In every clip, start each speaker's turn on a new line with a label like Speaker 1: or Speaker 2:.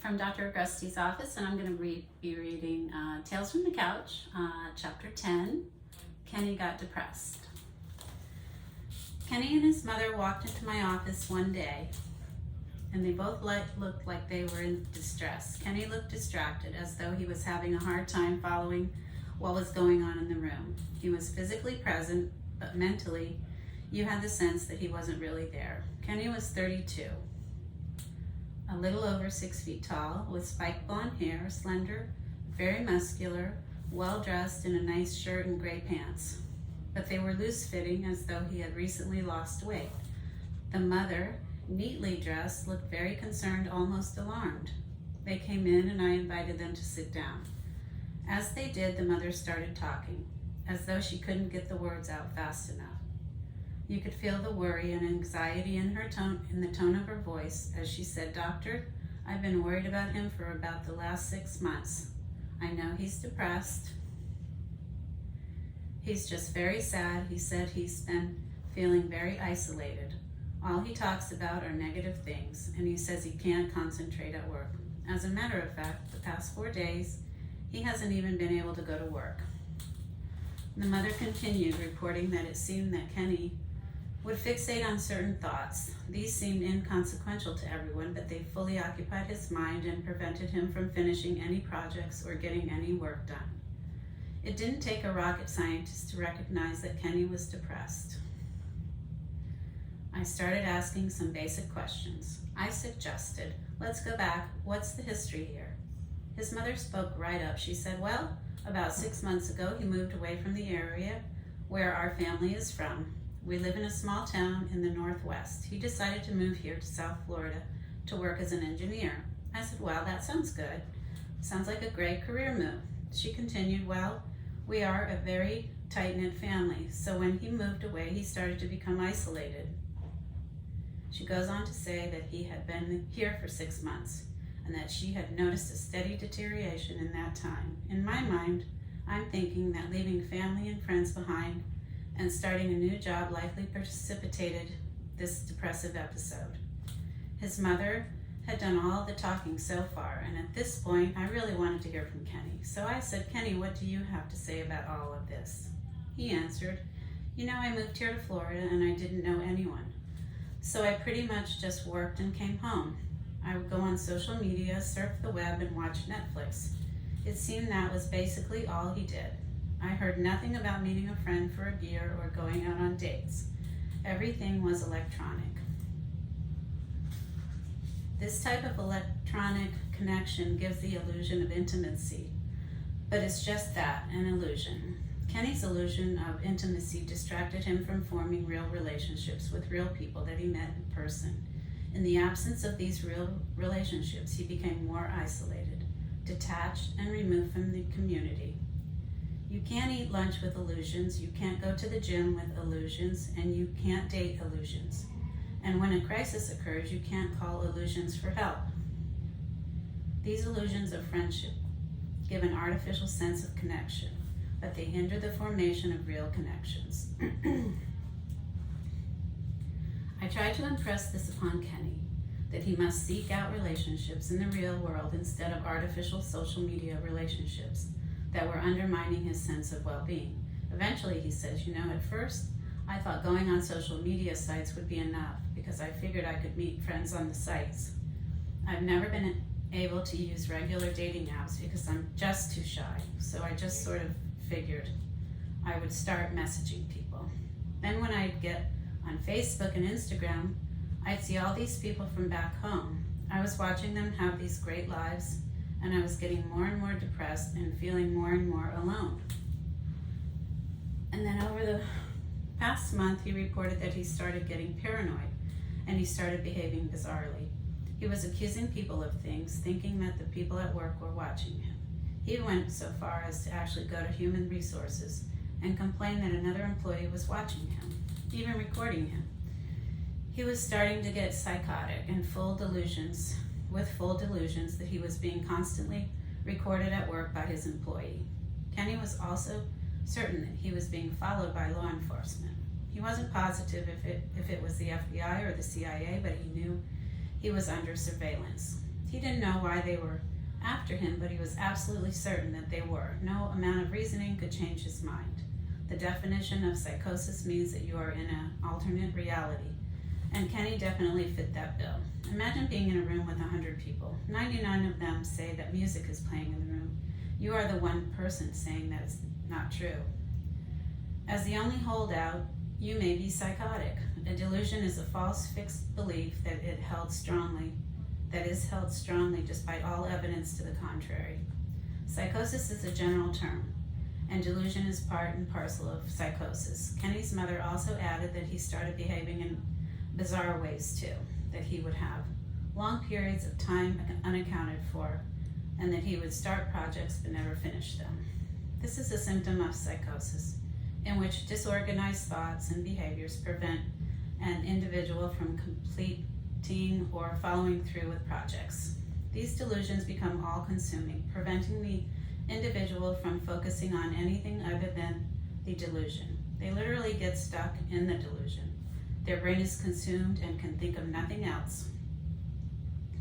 Speaker 1: from Dr. Agresti's office, and I'm going to be reading Tales from the Couch, Chapter 10, Kenny Got Depressed. Kenny and his mother walked into my office one day, and they both looked like they were in distress. Kenny looked distracted, as though he was having a hard time following what was going on in the room. He was physically present, but mentally, you had the sense that he wasn't really there. Kenny was 32. A little over 6 feet tall, with spiked blonde hair, slender, very muscular, well-dressed in a nice shirt and gray pants. But they were loose-fitting, as though he had recently lost weight. The mother, neatly dressed, looked very concerned, almost alarmed. They came in and I invited them to sit down. As they did, the mother started talking, as though she couldn't get the words out fast enough. You could feel the worry and anxiety in the tone of her voice as she said, "Doctor, I've been worried about him for about the last 6 months. I know he's depressed. He's just very sad. He said he's been feeling very isolated. All he talks about are negative things, and he says he can't concentrate at work. As a matter of fact, the past 4 days, he hasn't even been able to go to work." The mother continued, reporting that it seemed that Kenny would fixate on certain thoughts. These seemed inconsequential to everyone, but they fully occupied his mind and prevented him from finishing any projects or getting any work done. It didn't take a rocket scientist to recognize that Kenny was depressed. I started asking some basic questions. I suggested, "Let's go back. What's the history here?" His mother spoke right up. She said, "Well, about 6 months ago, he moved away from the area where our family is from. We live in a small town in the Northwest. He decided to move here to South Florida to work as an engineer." I said, "Well, that sounds good. Sounds like a great career move." She continued, "Well, we are a very tight-knit family, so when he moved away, he started to become isolated." She goes on to say that he had been here for 6 months and that she had noticed a steady deterioration in that time. In my mind, I'm thinking that leaving family and friends behind and starting a new job likely precipitated this depressive episode. His mother had done all the talking so far, and at this point, I really wanted to hear from Kenny. So I said, "Kenny, what do you have to say about all of this?" He answered, "You know, I moved here to Florida and I didn't know anyone. So I pretty much just worked and came home. I would go on social media, surf the web, and watch Netflix. It seemed that was basically all he did. I heard nothing about meeting a friend for a beer or going out on dates. Everything was electronic." This type of electronic connection gives the illusion of intimacy, but it's just that, an illusion. Kenny's illusion of intimacy distracted him from forming real relationships with real people that he met in person. In the absence of these real relationships, he became more isolated, detached, and removed from the community. You can't eat lunch with illusions, you can't go to the gym with illusions, and you can't date illusions. And when a crisis occurs, you can't call illusions for help. These illusions of friendship give an artificial sense of connection, but they hinder the formation of real connections. I tried to impress this upon Kenny, that he must seek out relationships in the real world instead of artificial social media relationships that were undermining his sense of well-being. Eventually, he says, "You know, at first, I thought going on social media sites would be enough because I figured I could meet friends on the sites. I've never been able to use regular dating apps because I'm just too shy, so I just sort of figured I would start messaging people. Then when I'd get on Facebook and Instagram, I'd see all these people from back home. I was watching them have these great lives, and I was getting more and more depressed and feeling more and more alone." And then over the past month, he reported that he started getting paranoid, and he started behaving bizarrely. He was accusing people of things, thinking that the people at work were watching him. He went so far as to actually go to human resources and complain that another employee was watching him, even recording him. He was starting to get psychotic and with full delusions that he was being constantly recorded at work by his employee. Kenny was also certain that he was being followed by law enforcement. He wasn't positive if it was the FBI or the CIA, but he knew he was under surveillance. He didn't know why they were after him, but he was absolutely certain that they were. No amount of reasoning could change his mind. The definition of psychosis means that you are in an alternate reality, and Kenny definitely fit that bill. Imagine being in a room with 100 people. 99 of them say that music is playing in the room. You are the one person saying that it's not true. As the only holdout, you may be psychotic. A delusion is a false fixed belief that is held strongly despite all evidence to the contrary. Psychosis is a general term, and delusion is part and parcel of psychosis. Kenny's mother also added that he started behaving in bizarre ways too, that he would have long periods of time unaccounted for, and that he would start projects but never finish them. This is a symptom of psychosis, in which disorganized thoughts and behaviors prevent an individual from completing or following through with projects. These delusions become all-consuming, preventing the individual from focusing on anything other than the delusion. They literally get stuck in the delusion. Their brain is consumed and can think of nothing else.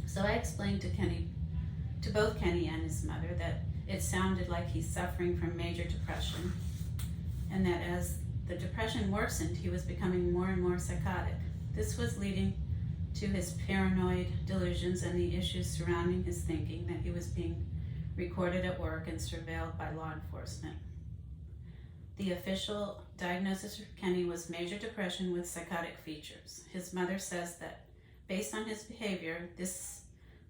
Speaker 1: So I explained to both Kenny and his mother that it sounded like he's suffering from major depression, and that as the depression worsened, he was becoming more and more psychotic. This was leading to his paranoid delusions and the issues surrounding his thinking, that he was being recorded at work and surveilled by law enforcement. The official diagnosis for Kenny was major depression with psychotic features. His mother says that based on his behavior, this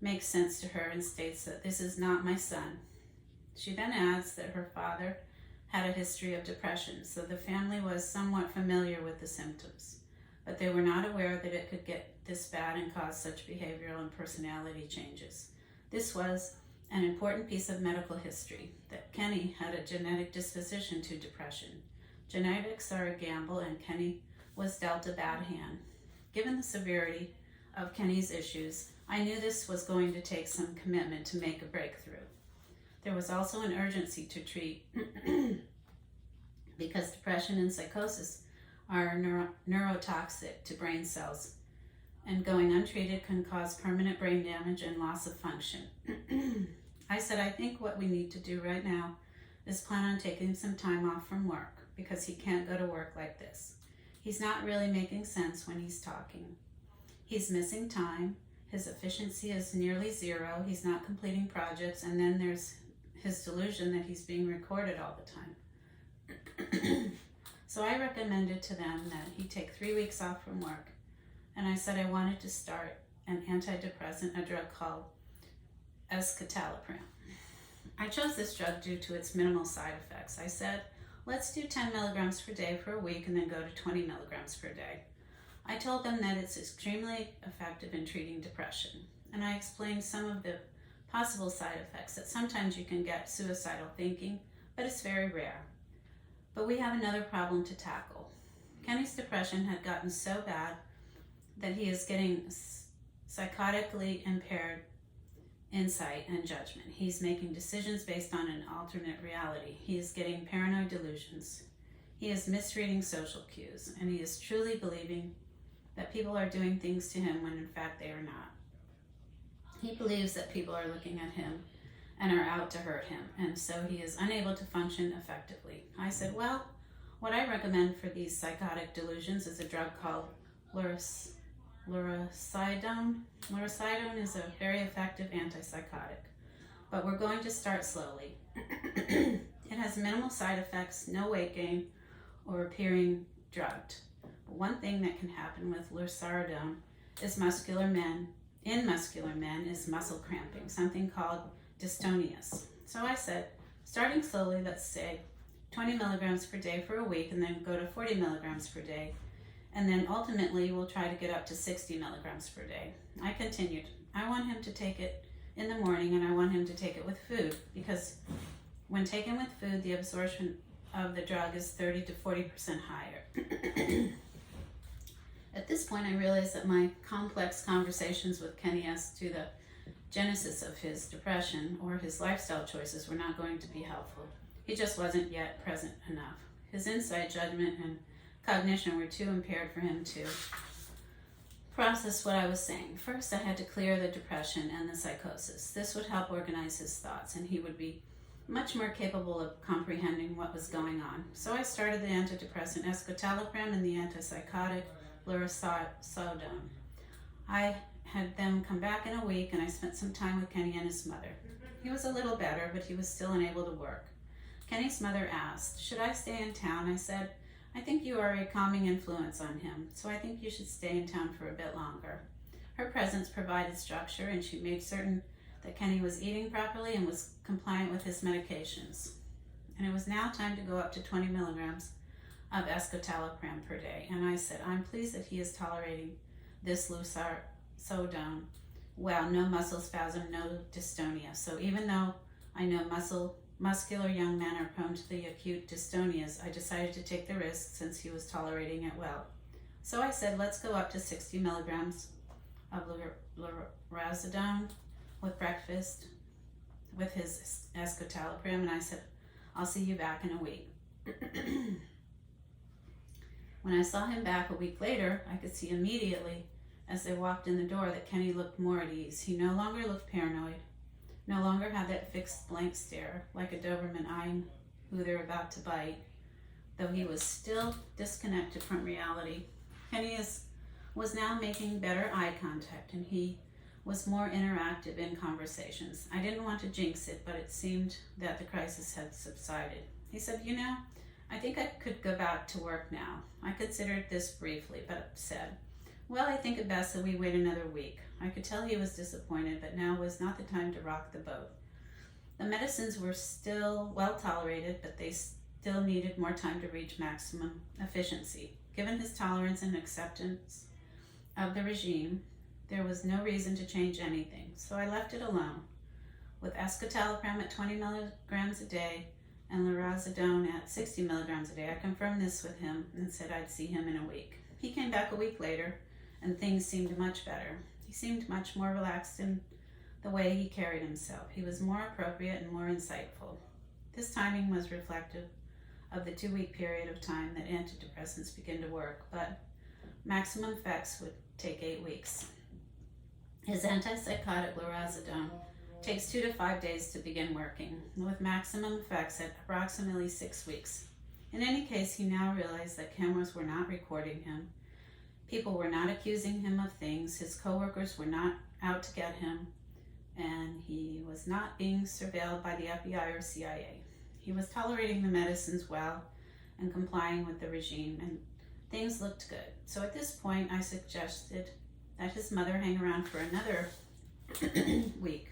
Speaker 1: makes sense to her and states that this is not my son. She then adds that her father had a history of depression, so the family was somewhat familiar with the symptoms, but they were not aware that it could get this bad and cause such behavioral and personality changes. This was an important piece of medical history, that Kenny had a genetic disposition to depression. Genetics are a gamble, and Kenny was dealt a bad hand. Given the severity of Kenny's issues, I knew this was going to take some commitment to make a breakthrough. There was also an urgency to treat because depression and psychosis are neurotoxic to brain cells, and going untreated can cause permanent brain damage and loss of function. I said, I think what we need to do right now is plan on taking some time off from work, because he can't go to work like this. He's not really making sense when he's talking. He's missing time. His efficiency is nearly zero. He's not completing projects, and then there's his delusion that he's being recorded all the time. So I recommended to them that he take 3 weeks off from work, and I said I wanted to start an antidepressant, a drug called escitalopram. I chose this drug due to its minimal side effects. I said, let's do 10 milligrams per day for a week and then go to 20 milligrams per day. I told them that it's extremely effective in treating depression, and I explained some of the possible side effects, that sometimes you can get suicidal thinking, but it's very rare. But we have another problem to tackle. Kenny's depression had gotten so bad that he is getting psychotically impaired insight and judgment. He's making decisions based on an alternate reality. He is getting paranoid delusions. He is misreading social cues, and he is truly believing that people are doing things to him when in fact they are not. He believes that people are looking at him and are out to hurt him, and so he is unable to function effectively. I said, well, what I recommend for these psychotic delusions is a drug called Lurasidone. Lurasidone is a very effective antipsychotic, but we're going to start slowly. It has minimal side effects, no weight gain, or appearing drugged. But one thing that can happen with Lurasidone is muscular men is muscle cramping, something called dystonias. So I said, starting slowly, let's say 20 milligrams per day for a week, and then go to 40 milligrams per day. And then ultimately we'll try to get up to 60 milligrams per day. I continued. I want him to take it in the morning, and I want him to take it with food, because when taken with food, the absorption of the drug is 30 to 40% higher. At this point, I realized that my complex conversations with Kenny as to the genesis of his depression or his lifestyle choices were not going to be helpful. He just wasn't yet present enough. His insight, judgment, and cognition were too impaired for him to process what I was saying. First, I had to clear the depression and the psychosis. This would help organize his thoughts, and he would be much more capable of comprehending what was going on. So I started the antidepressant escitalopram and the antipsychotic lurasidone. I had them come back in a week, and I spent some time with Kenny and his mother. He was a little better, but he was still unable to work. Kenny's mother asked, "Should I stay in town?" I said, "I think you are a calming influence on him, so I think you should stay in town for a bit longer." Her presence provided structure, and she made certain that Kenny was eating properly and was compliant with his medications. And it was now time to go up to 20 milligrams of escitalopram per day. And I said, "I'm pleased that he is tolerating this lurasidone well, no muscle spasm, no dystonia. So even though I know muscular young men are prone to the acute dystonias, I decided to take the risk since he was tolerating it well." So I said, "Let's go up to 60 milligrams of lurasidone with breakfast with his escitalopram," and I said, "I'll see you back in a week." When I saw him back a week later, I could see immediately as they walked in the door that Kenny looked more at ease. He no longer looked paranoid, no longer had that fixed blank stare like a Doberman eyeing who they're about to bite, though he was still disconnected from reality. Kenny was now making better eye contact, and he was more interactive in conversations. I didn't want to jinx it, but it seemed that the crisis had subsided. He said, "You know, I think I could go back to work now." I considered this briefly, but said, "Well, I think it best that we wait another week." I could tell he was disappointed, but now was not the time to rock the boat. The medicines were still well tolerated, but they still needed more time to reach maximum efficiency. Given his tolerance and acceptance of the regime, there was no reason to change anything, so I left it alone. With escitalopram at 20 milligrams a day and lurasidone at 60 milligrams a day, I confirmed this with him and said I'd see him in a week. He came back a week later, and things seemed much better. He seemed much more relaxed in the way he carried himself. He was more appropriate and more insightful. This timing was reflective of the 2-week period of time that antidepressants begin to work, but maximum effects would take 8 weeks. His antipsychotic lurasidone takes 2 to 5 days to begin working, with maximum effects at approximately 6 weeks. In any case, he now realized that cameras were not recording him. People were not accusing him of things. His coworkers were not out to get him, and he was not being surveilled by the FBI or CIA. He was tolerating the medicines well and complying with the regime, and things looked good. So at this point, I suggested that his mother hang around for another week.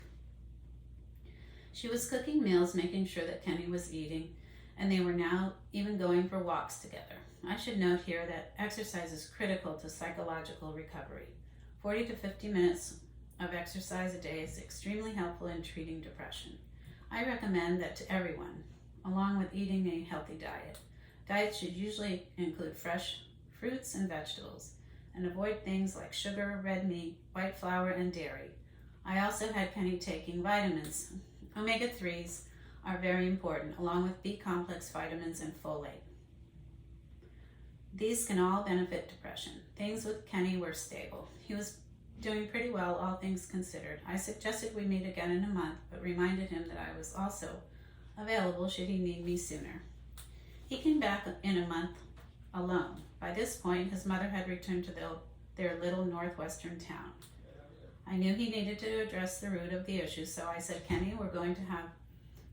Speaker 1: She was cooking meals, making sure that Kenny was eating, and they were now even going for walks together. I should note here that exercise is critical to psychological recovery. 40 to 50 minutes of exercise a day is extremely helpful in treating depression. I recommend that to everyone, along with eating a healthy diet. Diets should usually include fresh fruits and vegetables, and avoid things like sugar, red meat, white flour, and dairy. I also had Kenny taking vitamins. Omega-3s are very important, along with B-complex vitamins and folate. These can all benefit depression. Things with Kenny were stable. He was doing pretty well, all things considered. I suggested we meet again in a month, but reminded him that I was also available should he need me sooner. He came back in a month alone. By this point, his mother had returned to their little northwestern town. I knew he needed to address the root of the issue, so I said, "Kenny, we're going to have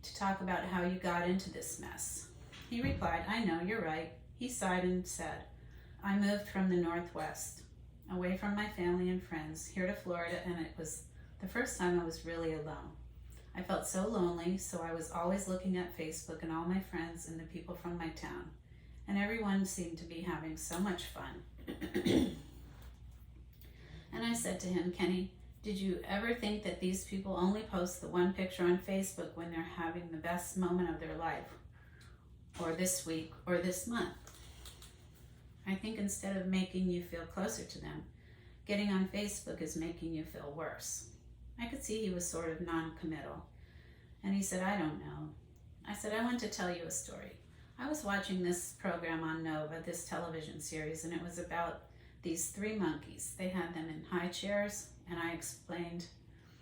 Speaker 1: to talk about how you got into this mess." He replied, "I know, you're right." He sighed and said, "I moved from the Northwest, away from my family and friends, here to Florida, and it was the first time I was really alone. I felt so lonely, so I was always looking at Facebook and all my friends and the people from my town, and everyone seemed to be having so much fun." And I said to him, "Kenny, did you ever think that these people only post the one picture on Facebook when they're having the best moment of their life, or this week, or this month? I think instead of making you feel closer to them, getting on Facebook is making you feel worse." I could see he was sort of non-committal. And he said, "I don't know." I said, "I want to tell you a story. I was watching this program on Nova, this television series, and it was about these 3 monkeys. They had them in high chairs, and I explained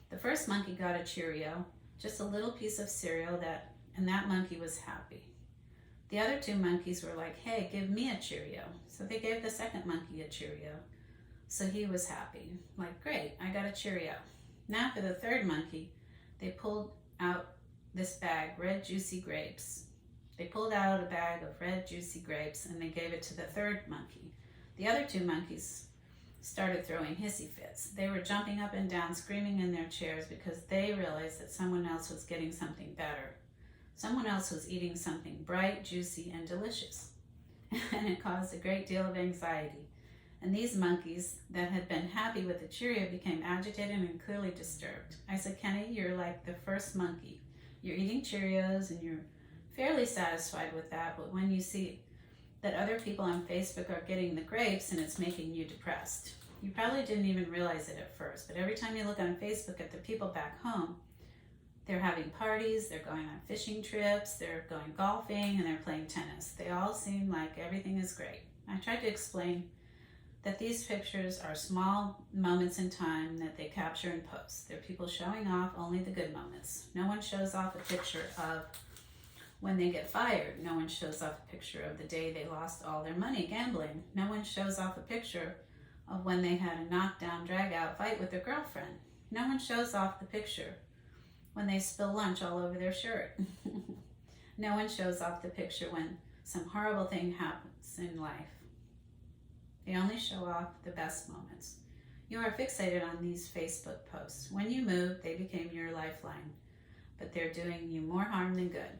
Speaker 1: the first monkey got a Cheerio, just a little piece of cereal, and that monkey was happy. The other 2 monkeys were like, hey, give me a Cheerio. So they gave the second monkey a Cheerio. So he was happy. Like, great, I got a Cheerio. Now for the third monkey, they pulled out this bag, red juicy grapes. They pulled out a bag of red juicy grapes and they gave it to the third monkey. The other 2 monkeys started throwing hissy fits. They were jumping up and down, screaming in their chairs because they realized that someone else was getting something better. Someone else was eating something bright, juicy, and delicious. And it caused a great deal of anxiety. And these monkeys that had been happy with the Cheerio became agitated and clearly disturbed. I said, Kenny, you're like the first monkey. You're eating Cheerios and you're fairly satisfied with that, but when you see that other people on Facebook are getting the grapes and it's making you depressed. You probably didn't even realize it at first, but every time you look on Facebook at the people back home, they're having parties, they're going on fishing trips, they're going golfing, and they're playing tennis. They all seem like everything is great. I tried to explain that these pictures are small moments in time that they capture and post. They're people showing off only the good moments. No one shows off a picture of when they get fired. No one shows off a picture of the day they lost all their money gambling. No one shows off a picture of when they had a knockdown, drag-out fight with their girlfriend. No one shows off the picture when they spill lunch all over their shirt. No one shows off the picture when some horrible thing happens in life. They only show off the best moments. You are fixated on these Facebook posts. When you moved, they became your lifeline, but they're doing you more harm than good.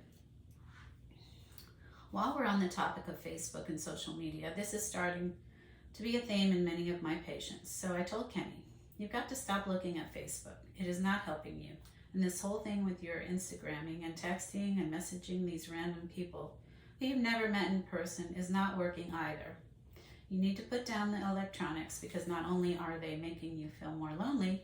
Speaker 1: While we're on the topic of Facebook and social media, this is starting to be a theme in many of my patients. So I told Kenny, you've got to stop looking at Facebook. It is not helping you. And this whole thing with your Instagramming and texting and messaging these random people who you've never met in person is not working either. You need to put down the electronics because not only are they making you feel more lonely,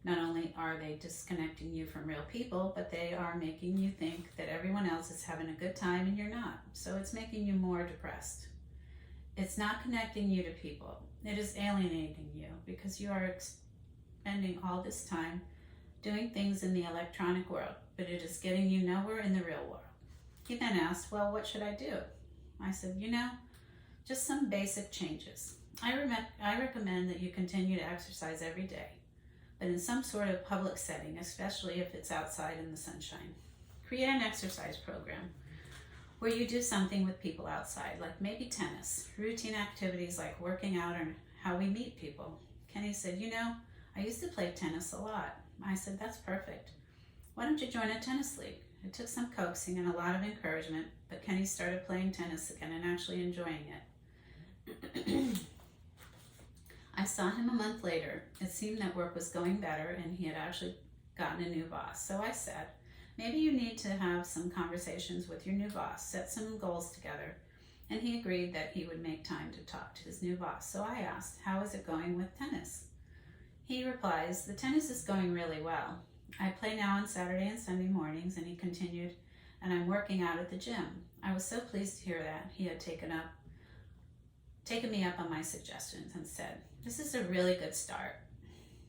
Speaker 1: not only are they disconnecting you from real people, but they are making you think that everyone else is having a good time and you're not. So it's making you more depressed. It's not connecting you to people. It is alienating you because you are spending all this time doing things in the electronic world, but it is getting you nowhere in the real world. He then asked, well, what should I do? I said, just some basic changes. I recommend that you continue to exercise every day, but in some sort of public setting, especially if it's outside in the sunshine. Create an exercise program where you do something with people outside, like maybe tennis, routine activities like working out or how we meet people. Kenny said, I used to play tennis a lot. I said, that's perfect. Why don't you join a tennis league? It took some coaxing and a lot of encouragement, but Kenny started playing tennis again and actually enjoying it. I saw him a month later. It seemed that work was going better and he had actually gotten a new boss. So I said, maybe you need to have some conversations with your new boss, set some goals together. And he agreed that he would make time to talk to his new boss. So I asked, how is it going with tennis? He replies, the tennis is going really well. I play now on Saturday and Sunday mornings, and he continued, and I'm working out at the gym. I was so pleased to hear that he had taken me up on my suggestions and said, this is a really good start.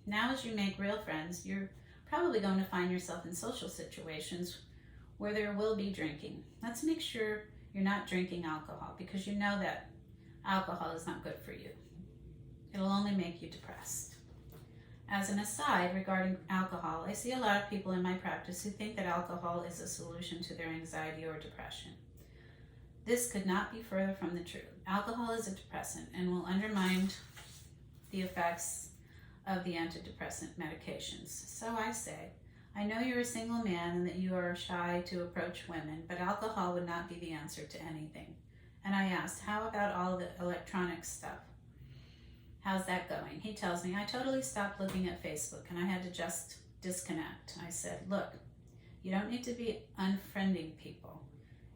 Speaker 1: Now as you make real friends, you're probably going to find yourself in social situations where there will be drinking. Let's make sure you're not drinking alcohol because you know that alcohol is not good for you. It'll only make you depressed. As an aside regarding alcohol, I see a lot of people in my practice who think that alcohol is a solution to their anxiety or depression. This could not be further from the truth. Alcohol is a depressant and will undermine the effects of the antidepressant medications. So I say, I know you're a single man and that you are shy to approach women, but alcohol would not be the answer to anything. And I asked, how about all the electronic stuff? How's that going? He tells me, I totally stopped looking at Facebook and I had to just disconnect. I said, look, you don't need to be unfriending people.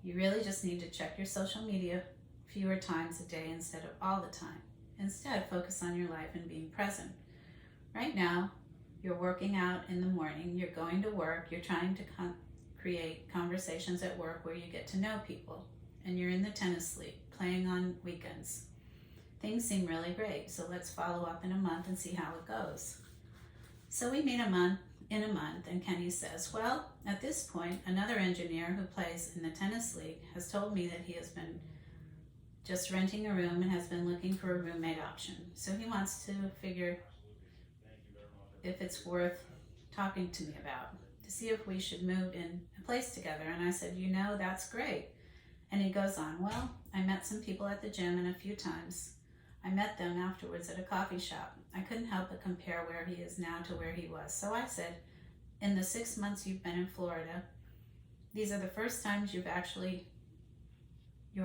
Speaker 1: You really just need to check your social media fewer times a day instead of all the time. Instead, focus on your life and being present. Right now, you're working out in the morning, you're going to work, you're trying to create conversations at work where you get to know people, and you're in the tennis league, playing on weekends. Things seem really great, so let's follow up in a month and see how it goes. So we meet in a month, and Kenny says, well, at this point, another engineer who plays in the tennis league has told me that he has been just renting a room and has been looking for a roommate option. So he wants to figure if it's worth talking to me about, to see if we should move in a place together. And I said, that's great. And he goes on, well, I met some people at the gym, and a few times I met them afterwards at a coffee shop. I couldn't help but compare where he is now to where he was. So I said, in the 6 months you've been in Florida, these are the first times you were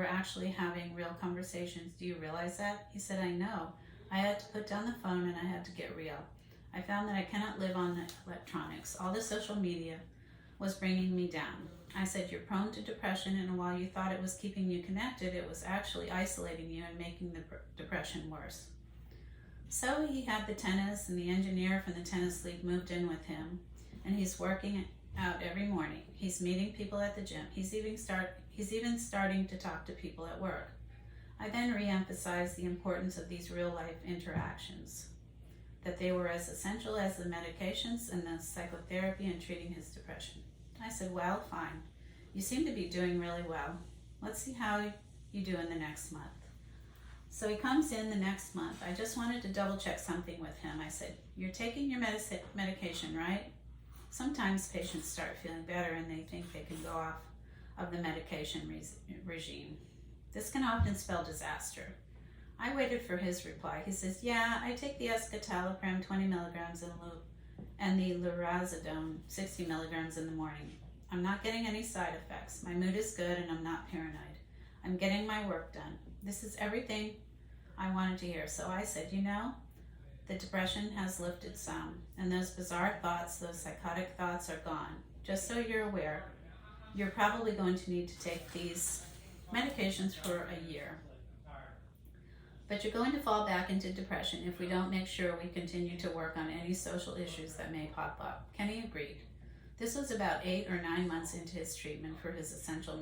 Speaker 1: actually having real conversations. Do you realize that? He said, I know. I had to put down the phone and I had to get real. I found that I cannot live on the electronics. All the social media was bringing me down. I said, you're prone to depression, and while you thought it was keeping you connected, it was actually isolating you and making the depression worse. So he had the tennis, and the engineer from the tennis league moved in with him, and he's working out every morning. He's meeting people at the gym. He's even starting to talk to people at work. I then re-emphasized the importance of these real-life interactions, that they were as essential as the medications and the psychotherapy in treating his depression. I said, well, fine. You seem to be doing really well. Let's see how you do in the next month. So he comes in the next month. I just wanted to double check something with him. I said, you're taking your medication, right? Sometimes patients start feeling better and they think they can go off of the medication regime. This can often spell disaster. I waited for his reply. He says, yeah, I take the escitalopram 20 milligrams and the lorazepam 60 milligrams in the morning. I'm not getting any side effects. My mood is good and I'm not paranoid. I'm getting my work done. This is everything I wanted to hear. So I said, the depression has lifted some, and those bizarre thoughts, those psychotic thoughts are gone. Just so you're aware, you're probably going to need to take these medications for a year. But you're going to fall back into depression if we don't make sure we continue to work on any social issues that may pop up. Kenny agreed. This was about 8 or 9 months into his treatment for his essential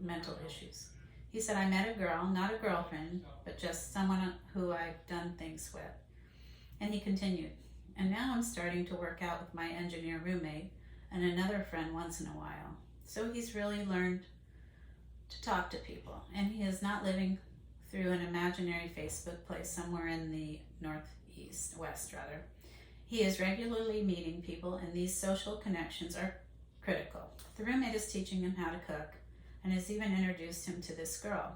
Speaker 1: mental issues. He said, I met a girl, not a girlfriend, but just someone who I've done things with. And he continued, and now I'm starting to work out with my engineer roommate and another friend once in a while. So he's really learned to talk to people, and he is not living through an imaginary Facebook place somewhere in the west. He is regularly meeting people, and these social connections are critical. The roommate is teaching him how to cook and has even introduced him to this girl.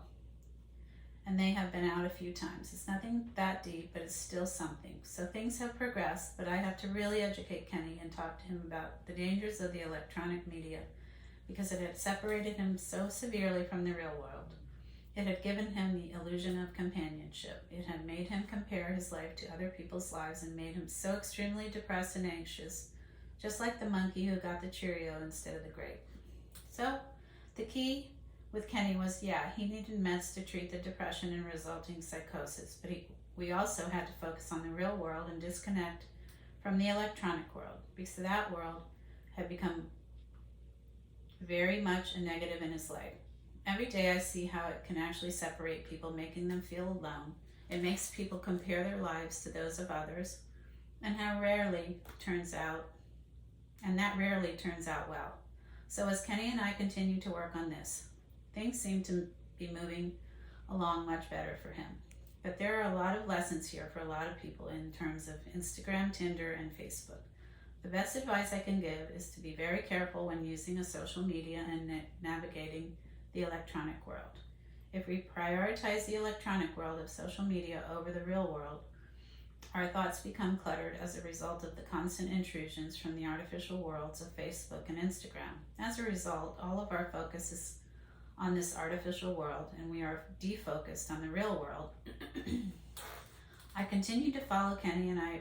Speaker 1: And they have been out a few times. It's nothing that deep, but it's still something. So things have progressed, but I have to really educate Kenny and talk to him about the dangers of the electronic media, because it had separated him so severely from the real world. It had given him the illusion of companionship. It had made him compare his life to other people's lives and made him so extremely depressed and anxious, just like the monkey who got the Cheerio instead of the grape. So the key with Kenny was, he needed meds to treat the depression and resulting psychosis, but we also had to focus on the real world and disconnect from the electronic world, because that world had become very much a negative in his life. Every day I see how it can actually separate people, making them feel alone. It makes people compare their lives to those of others, and that rarely turns out well. So as Kenny and I continue to work on this, things seem to be moving along much better for him. But there are a lot of lessons here for a lot of people in terms of Instagram, Tinder, and Facebook. The best advice I can give is to be very careful when using a social media and navigating the electronic world. If we prioritize the electronic world of social media over the real world, our thoughts become cluttered as a result of the constant intrusions from the artificial worlds of Facebook and Instagram. As a result, all of our focus is on this artificial world, and we are defocused on the real world. I continue to follow Kenny, and I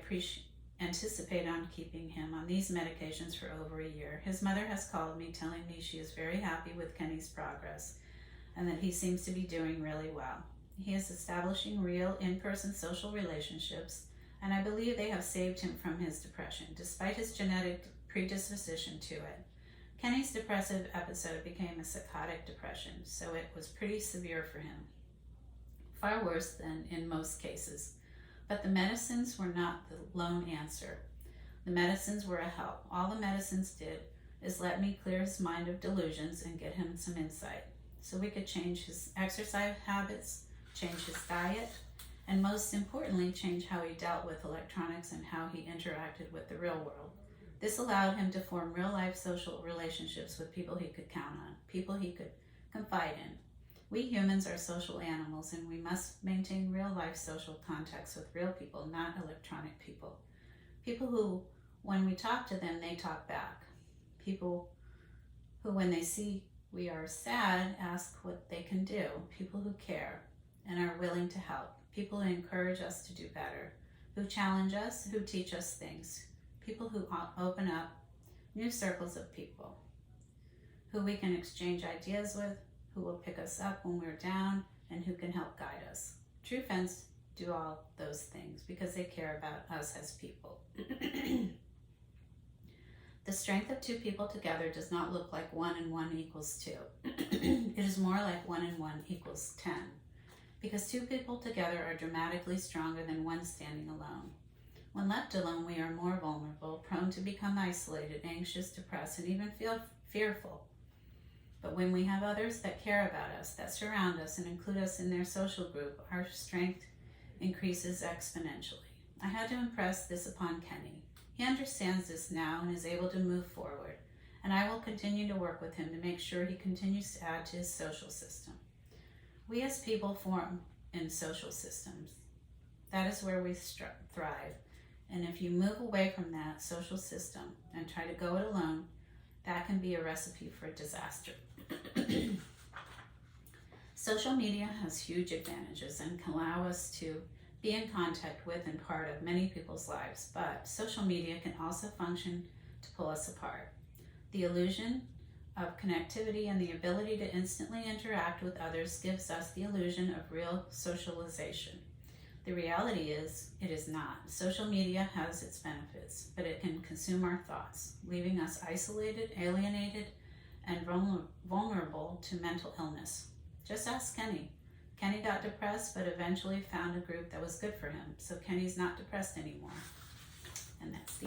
Speaker 1: anticipate on keeping him on these medications for over a year. His mother has called me, telling me she is very happy with Kenny's progress and that he seems to be doing really well. He is establishing real in-person social relationships, and I believe they have saved him from his depression, despite his genetic predisposition to it. Kenny's depressive episode became a psychotic depression, so it was pretty severe for him. far worse than in most cases. But the medicines were not the lone answer. The medicines were a help. All the medicines did is let me clear his mind of delusions and get him some insight. So we could change his exercise habits, change his diet, and most importantly, change how he dealt with electronics and how he interacted with the real world. This allowed him to form real-life social relationships with people he could count on, people he could confide in. We humans are social animals, and we must maintain real-life social contacts with real people, not electronic people. People who, when we talk to them, they talk back. People who, when they see we are sad, ask what they can do. People who care and are willing to help. People who encourage us to do better, who challenge us, who teach us things. People who open up new circles of people, who we can exchange ideas with, who will pick us up when we're down, and who can help guide us. True friends do all those things because they care about us as people. The strength of two people together does not look like 1 and 1 equals 2. It is more like 1 and 1 equals 10. Because two people together are dramatically stronger than one standing alone. When left alone, we are more vulnerable, prone to become isolated, anxious, depressed, and even feel fearful. But when we have others that care about us, that surround us and include us in their social group, our strength increases exponentially. I had to impress this upon Kenny. He understands this now and is able to move forward, and I will continue to work with him to make sure he continues to add to his social system. We as people form in social systems. That is where we thrive. And if you move away from that social system and try to go it alone, that can be a recipe for disaster. Social media has huge advantages and can allow us to be in contact with and part of many people's lives, but social media can also function to pull us apart. The illusion of connectivity and the ability to instantly interact with others gives us the illusion of real socialization. The reality is, it is not. Social media has its benefits, but it can consume our thoughts, leaving us isolated, alienated, and vulnerable to mental illness. Just ask Kenny. Kenny got depressed, but eventually found a group that was good for him, so Kenny's not depressed anymore. And that's the